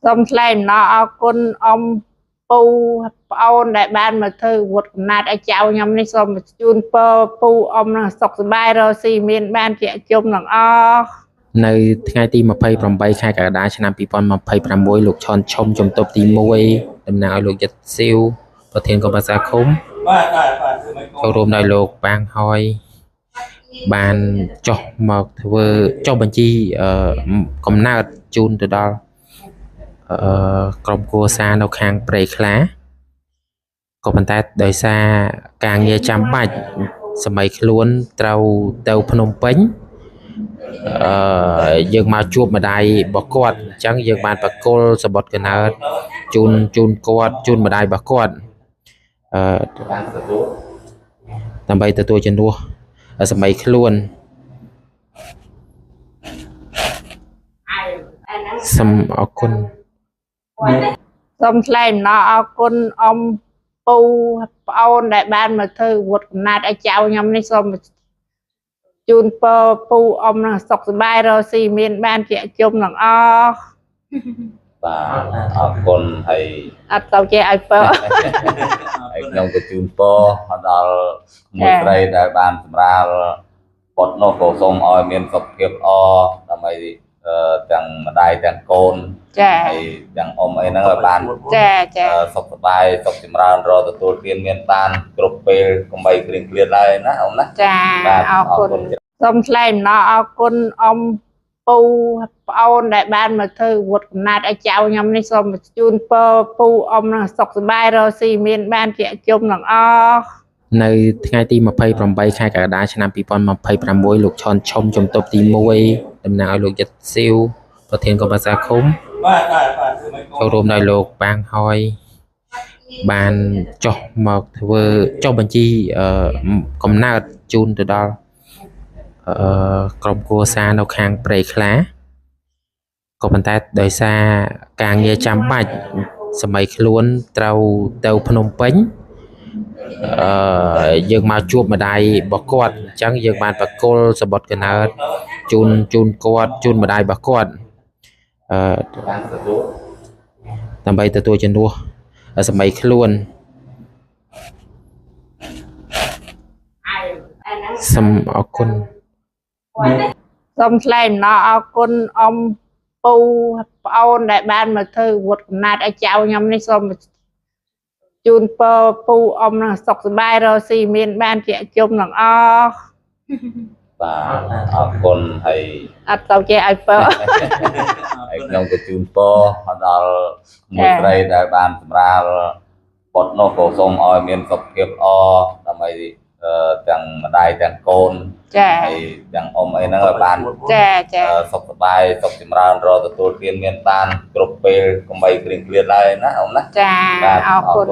Xong lên nó con ông pu ôn đại ban mà thư vượt nạt ở cháu nhầm đi xong chun pu ông là sọc bài rồi xì miền ban trẻ chung là o នៅថ្ងៃទី28ខែកក្កដាឆ្នាំ2026លោកឈុនឈុំជំទប់ទី1តំណាងឲ្យលោកយិតស៊ីវប្រធានគណៈសាឃុំចូលរួមដោយលោកប៉ាងហើយបានចុះមកធ្វើចុះបញ្ជីកំណើតជូនទៅដល់ក្រុមគូសានៅខាងព្រៃខ្លាក៏ប៉ុន្តែដោយសារការងារចាំបាច់សម័យខ្លួនត្រូវទៅភ្នំពេញយើងមកជួបម្ដាយរបស់គាត់អញ្ចឹងយើងបានបកគលសបុតកណើតជូនគាត់ជូនម្ដាយរបស់គាត់ដើម្បីទទួលជំនួសសម័យខ្លួនសូមអរគុណ xong lên nó con ông pu ôn đại ban mà thư vượt nạt ở cháu nhầm đi xong chun pu ông là sọc bài rồi xì miền ban trẻ chung là o បាទអរគុណហើយ អត់ទៅចេះឲ្យពើ ហើយខ្ញុំក៏ជូនពរដល់មួយស្រីដែលបានសម្រាលបុត្រនោះក៏សូមឲ្យមានសុខភាពល្អដើម្បីទាំងម្ដាយទាំងកូន ចា ហើយទាំងអ៊ំអីហ្នឹងឲ្យបាន ចា សុខសប្បាយសុខចម្រើនរកទទួលទានមានបានគ្រប់ពេលកុំបីគ្រៀងគ្រៀនឡើយណាអ៊ំណា ចាអរគុណ xong lên nó con ông pu ôn đại ban mà thư vượt nạt ở cháu nhầm đi xong chun pu ông là sọc bài rồi xì miền ban trẻ chung là o នៅថ្ងៃទី28ខែកក្កដាឆ្នាំ2026លោកឈុនឈុំជំទប់ទី1តំណាងឲ្យលោកយិតស៊ីវប្រធានគណៈសាឃុំចូលរួមដោយលោកប៉ាងហើយបានចុះមកធ្វើចុះបញ្ជីកំណើតជូនទៅដល់ក្រុមគូសានៅខាងព្រៃខ្លាក៏ប៉ុន្តែដោយសារការងារចាំបាច់សម័យខ្លួនត្រូវទៅភ្នំពេញយើងមកជួបម្ដាយរបស់គាត់អញ្ចឹងយើងបានបកគលសបុតកណើតជូនគាត់ជូនម្ដាយរបស់គាត់ដើម្បីទទួលជំនួសសម័យខ្លួនសូមអរគុណ xong lên nó con ông pu ôn đại ban mà thư vượt nạt ở cháu nhầm đi xong chun pu ông là sọc bài rồi xì miền ban trẻ chung là o បាទអរគុណហើយ អត់ទៅចេះឲ្យពើ ហើយខ្ញុំក៏ជូនពរដល់មួយស្រីដែលបានសម្រាលបុត្រនោះក៏សូមឲ្យមានសុខភាពល្អដើម្បីទាំងម្ដាយទាំងកូន ចា ហើយទាំងអ៊ំអីហ្នឹងឲ្យបាន ចា សុខសប្បាយសុខចម្រើនរកទទួលទានមានបានគ្រប់ពេលកុំបីគ្រៀងគ្រៀនឡើយណាអ៊ំណា ចាអរគុណ